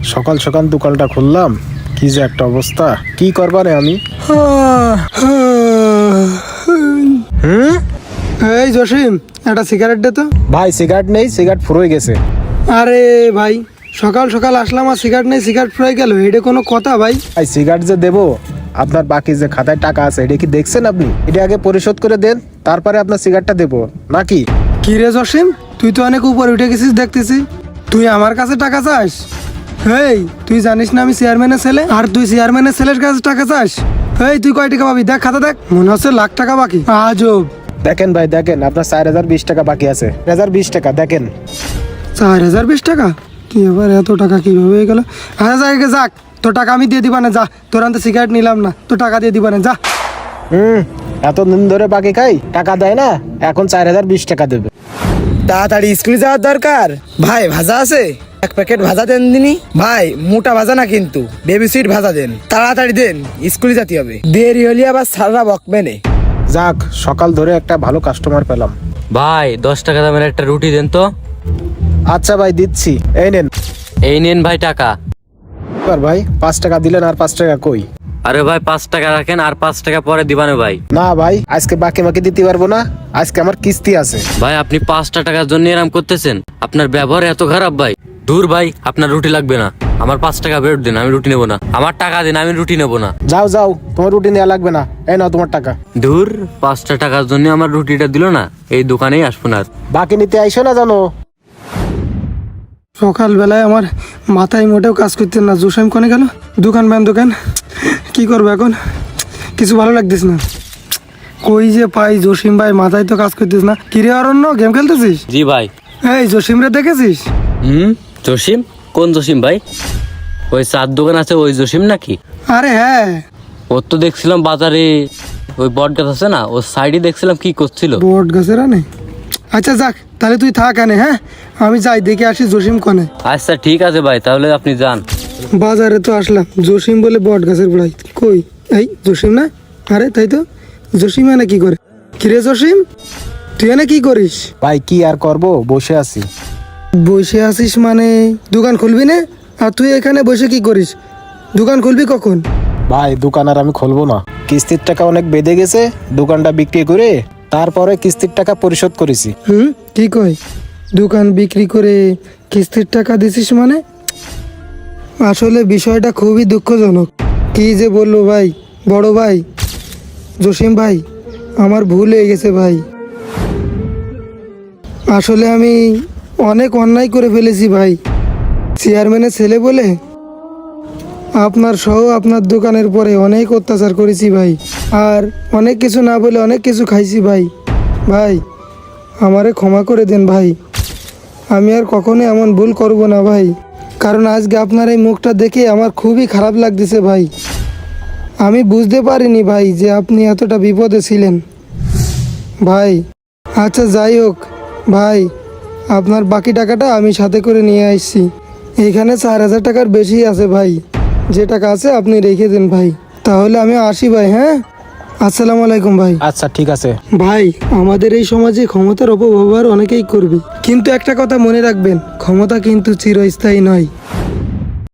সকাল সকাল দোকানটা খুললাম, কি যে একটা অবস্থা, কি করবারে আমি। এই জসিম, একটা সিগারেট দে তো। ভাই সিগারেট নেই, সিগারেট ফুরোয় গেছে। আরে ভাই, সকাল সকাল আসলাম আর সিগারেট নেই, সিগারেট ফুরাই গেল, এটা কোনো কথা ভাই? ভাই সিগারেট যে দেবো, আপনার বাকি যে খাতায় টাকা আছে এটা কি দেখছেন আপনি? এটা আগে পরিশোধ করে দেন, তারপরে আপনার সিগারেটটা দেবো নাকি? কি রে জসিম, তুই তো অনেক উপরে উঠে গেছিস দেখতেছি, তুই আমার কাছে টাকা চাস? এই তুই জানিস না আমি চেয়ারম্যানের ছেলে, আর তুই চেয়ারম্যানের ছেলের কাছে টাকা চাস? এই তুই কয় টাকা পাবি? দেখ খাতা দেখ, মনে হচ্ছে লাখ টাকা বাকি। আজব। দেখেন ভাই দেখেন, আপনার 4020 টাকা বাকি আছে। 4020 টাকা দেখেন। 4020 টাকা? কি এবার এত টাকা কিভাবে হয়ে গেল? আচ্ছা যাক যাক, তোর টাকা আমি দিয়ে দিবা না, যা, তোর আনতে সিগারেট নিলাম না, তোর টাকা দিয়ে দিবা না, যা। এত দিন ধরে বাকি খাই, টাকা দেয় না, এখন 4020 টাকা দেবে। তাড়াতাড়ি স্কুলে যাওয়ার দরকার। ভাই ভাজা আছে? এক প্যাকেট ভাজা দেন দিনি ভাই, মোটা ভাজা না কিন্তু, বেবি সুইট ভাজা দেন, তাড়াতাড়ি দেন, স্কুলে যেতে হবে, দেরি হলে আবার সারা বকবে নে। যাক, সকাল ধরে একটা ভালো কাস্টমার পেলাম। ভাই 10 টাকা দামের একটা রুটি দেন তো। আচ্ছা ভাই দিচ্ছি, এই নেন। এই নেন ভাই টাকা। এবার ভাই 5 টাকা দিলেন, আর 5 টাকা কই? আরে ভাই 5 টাকা রাখেন, আর 5 টাকা পরে দিবানে ভাই। না ভাই, আজকে বাকি বাকি দিতে পারবো না, আজকে আমার কিস্তি আছে। ভাই আপনি 5টা টাকার জন্য এরম করতেছেন? আপনার ব্যবহার এত খারাপ ভাই। দূর ভাই, আপনার রুটি লাগবে না, আমার 5 টাকা ফেরত দিন, আমি রুটি নেবো না। আমার টাকা দিন, আমি রুটি নেবো না। যাও যাও, তোমার রুটি নেওয়া লাগবে না, এই নাও তোমার টাকা। দূর, 5টা টাকার জন্য আমার রুটিটা দিল না, এই দোকানেই আসবো না আর। বাকি নিতে আইসো না জানো। সকালবেলায় আমার মাথায় মোটেও কাজ করতে না, জসিম কোনে গেল? দোকান ব্যান দোকান, কি করবো এখন? কিছু ভালো লাগতেছ না, কই যে পাই জসিম ভাই, মাথায় তো কাজ করতেছ না। কিরে অরণ্য, গেম খেলতেছিস? জি ভাই। এই জসিম রে দেখেছিস? জসিম? কোন জসিম ভাই? ওই চার দোকান আছে ওই জসিম নাকি? আরে হ্যাঁ, ওর তো দেখছিলাম বাজারে, ওই বট গাছ আছে না, ওর সাইডে দেখছিলাম কি করছিল। বট গাছের আনে? আচ্ছা যাক, তাহলে তুই থাক আনে, হ্যাঁ আমি যাই দেখে আসি জসিম কনে। আচ্ছা ঠিক আছে ভাই, তাহলে আপনি যান। বাজারে তো আসলাম, জসিম বলে বট গাছের গোড়ায়, কই এই জসিম না? আরে তাই তো, জসিম এনে কি করে? কিরে জসিম, তুই এনে কি করিস? ভাই কি আর করব, বসে আছি। বসে আছিস মানে দোকান খুলবি না? আর তুই এখানে বসে কি করিস? দোকান খুলবি কখন? ভাই দোকান আর আমি খুলবো না, কিস্তির টাকা অনেক বেঁধে গেছে, দোকানটা বিক্রি করে তারপরে কিস্তির টাকা পরিশোধ করেছি। কি কয়? দোকান বিক্রি করে কিস্তির টাকা দিছিস মানে? আসলে বিষয়টা খুবই দুঃখজনক। কি যে বললো ভাই, বড় ভাই জসিম ভাই, আমার ভুল হয়ে গেছে ভাই। আসলে আমি অনেক অন্যায় করে ফেলেছি ভাই, চেয়ারম্যানের ছেলে বলে আপনার সহ আপনার দোকানের পরে অনেক অত্যাচার করেছি ভাই, আর অনেক কিছু না বলে অনেক কিছু খাইছি ভাই। ভাই আমারে ক্ষমা করে দেন ভাই, আমি আর কখনো এমন ভুল করব না ভাই, কারণ আজকে আপনার এই মুখটা দেখে আমার খুবই খারাপ লাগতেছে ভাই। আমি বুঝতে পারিনি ভাই যে আপনি এতটা বিপদে ছিলেন ভাই। আচ্ছা যাই হোক ভাই, আপনার বাকি টাকাটা আমি সাথে করে নিয়ে আসছি, এখানে 4000 টাকার বেশি আছে ভাই, যে টাকা আছে আপনি রেখে দেন ভাই। তাহলে আমি আসি ভাই, হ্যাঁ আসসালামু আলাইকুম ভাই। আচ্ছা ঠিক আছে। ভাই আমাদের এই সমাজে ক্ষমতার অপব্যবহার অনেকেই করবে, কিন্তু একটা কথা মনে রাখবেন, ক্ষমতা কিন্তু চিরস্থায়ী নয়।